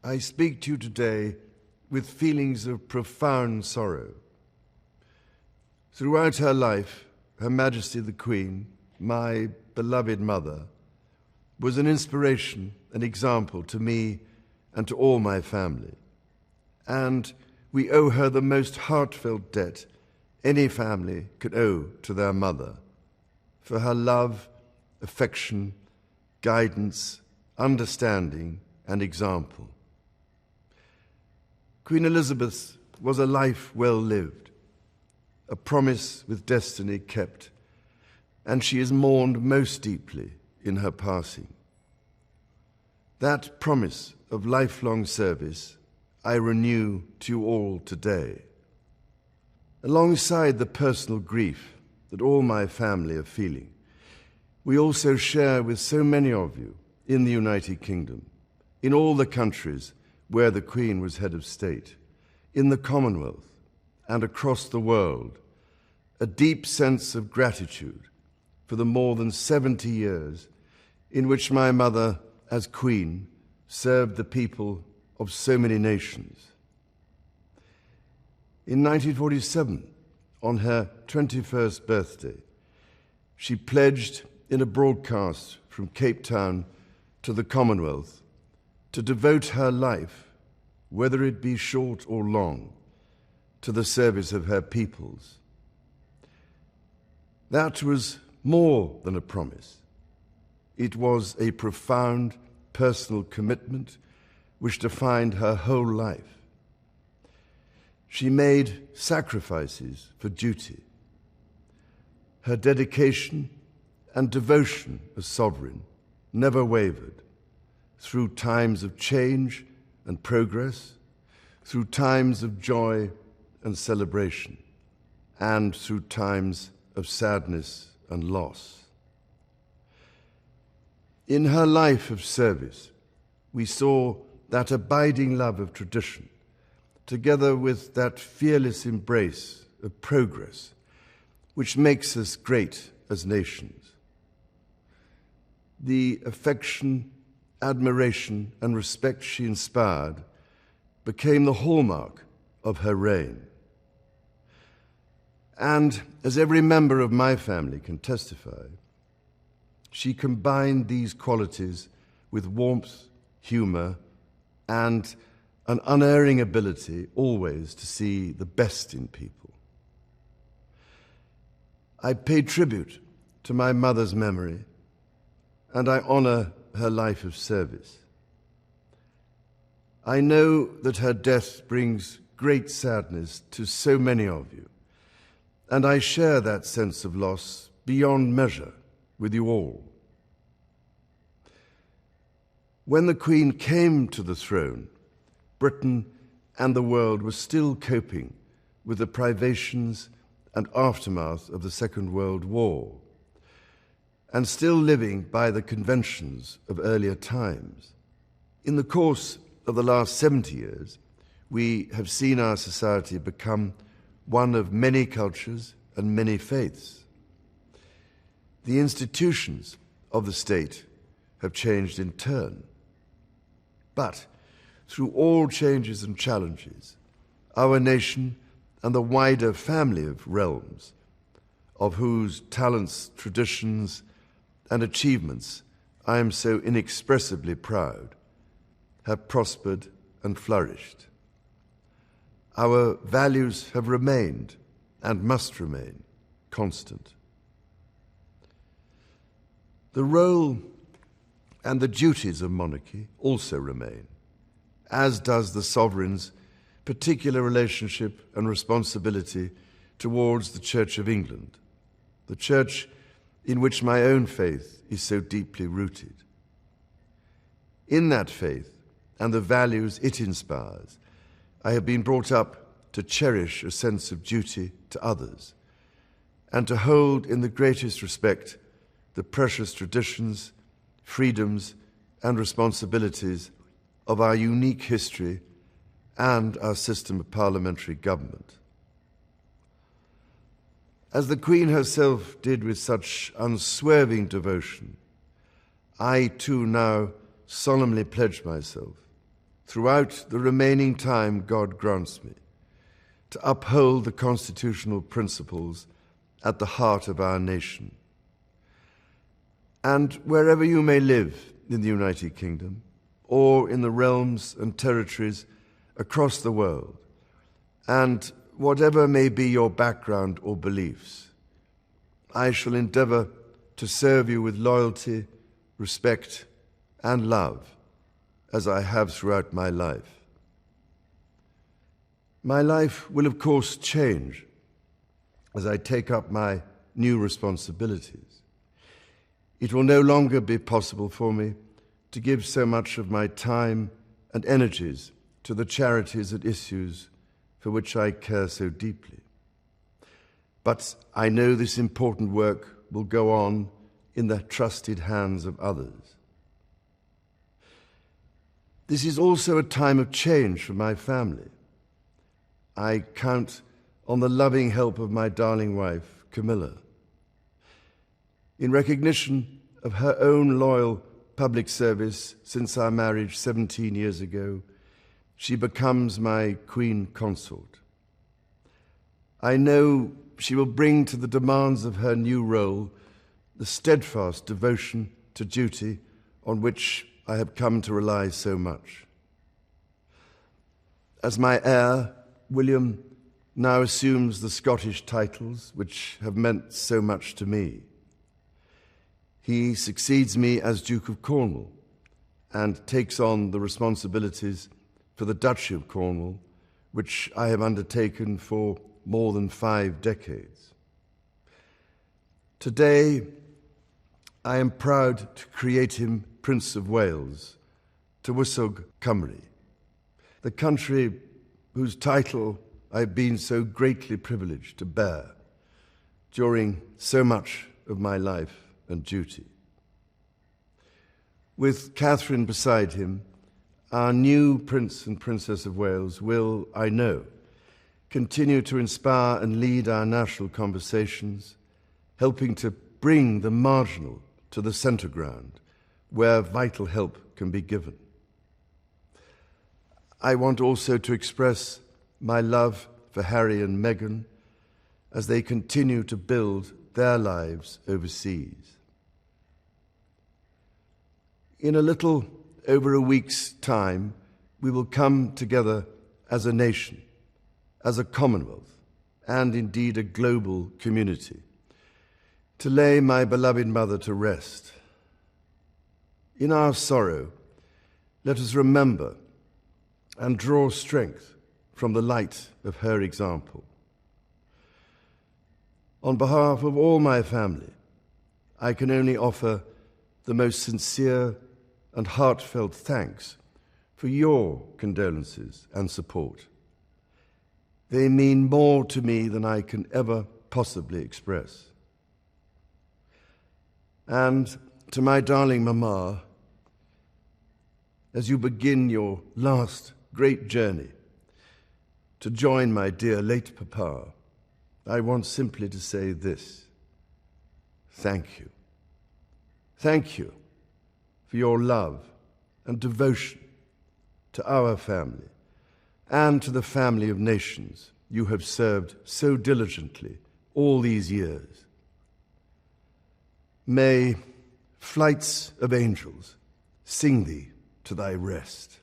I speak to you today with feelings of profound sorrow. Throughout her life, Her Majesty the Queen, my beloved mother, was an inspiration, an example to me and to all my family. And we owe her the most heartfelt debt any family could owe to their mother, for her love, affection, guidance, understanding, and example. Queen Elizabeth was a life well lived, a promise with destiny kept, and she is mourned most deeply in her passing. That promise of lifelong service I renew to you all today. Alongside the personal grief that all my family are feeling, we also share with so many of you in the United Kingdom, in all the countries where the Queen was head of state, in the Commonwealth and across the world, a deep sense of gratitude for the more than 70 years in which my mother, as Queen, served the people of so many nations. In 1947, on her 21st birthday, she pledged in a broadcast from Cape Town to the Commonwealth to devote her life, whether it be short or long, to the service of her peoples. That was more than a promise. It was a profound personal commitment which defined her whole life. She made sacrifices for duty. Her dedication and devotion as sovereign never wavered through times of change and progress, through times of joy and celebration, and through times of sadness and loss. In her life of service, we saw that abiding love of tradition, together with that fearless embrace of progress, which makes us great as nations. The affection, admiration, and respect she inspired became the hallmark of her reign. And as every member of my family can testify, she combined these qualities with warmth, humor, and an unerring ability always to see the best in people. I pay tribute to my mother's memory, and I honor her life of service. I know that her death brings great sadness to so many of you, and I share that sense of loss beyond measure with you all. When the Queen came to the throne, Britain and the world were still coping with the privations and aftermath of the Second World War, and still living by the conventions of earlier times. In the course of the last 70 years, we have seen our society become one of many cultures and many faiths. The institutions of the state have changed in turn. But through all changes and challenges, our nation and the wider family of realms, of whose talents, traditions, and achievements I am so inexpressibly proud, have prospered and flourished. Our values have remained and must remain constant. The role and the duties of monarchy also remain, as does the sovereign's particular relationship and responsibility towards the Church of England, the church in which my own faith is so deeply rooted. In that faith and the values it inspires, I have been brought up to cherish a sense of duty to others and to hold in the greatest respect the precious traditions, freedoms, and responsibilities of our unique history and our system of parliamentary government. As the Queen herself did with such unswerving devotion, I too now solemnly pledge myself throughout the remaining time God grants me, to uphold the constitutional principles at the heart of our nation. And wherever you may live in the United Kingdom, or in the realms and territories across the world, and whatever may be your background or beliefs, I shall endeavor to serve you with loyalty, respect, and love, as I have throughout my life. My life will, of course, change as I take up my new responsibilities. It will no longer be possible for me to give so much of my time and energies to the charities and issues for which I care so deeply. But I know this important work will go on in the trusted hands of others. This is also a time of change for my family. I count on the loving help of my darling wife, Camilla. In recognition of her own loyal public service since our marriage 17 years ago, she becomes my Queen Consort. I know she will bring to the demands of her new role the steadfast devotion to duty on which I have come to rely so much. As my heir, William now assumes the Scottish titles which have meant so much to me. He succeeds me as Duke of Cornwall and takes on the responsibilities for the Duchy of Cornwall, which I have undertaken for more than 5 decades. Today, I am proud to create him Prince of Wales, Tywysog Cymru, the country whose title I've been so greatly privileged to bear during so much of my life and duty. With Catherine beside him, our new Prince and Princess of Wales will, I know, continue to inspire and lead our national conversations, helping to bring the marginal to the centre ground, where vital help can be given. I want also to express my love for Harry and Meghan as they continue to build their lives overseas. In a little over a week's time, we will come together as a nation, as a Commonwealth, and indeed a global community, to lay my beloved mother to rest. In our sorrow, let us remember and draw strength from the light of her example. On behalf of all my family, I can only offer the most sincere and heartfelt thanks for your condolences and support. They mean more to me than I can ever possibly express. And to my darling Mama, as you begin your last great journey to join my dear late Papa, I want simply to say this: thank you. Thank you for your love and devotion to our family and to the family of nations you have served so diligently all these years. May flights of angels sing thee to thy rest.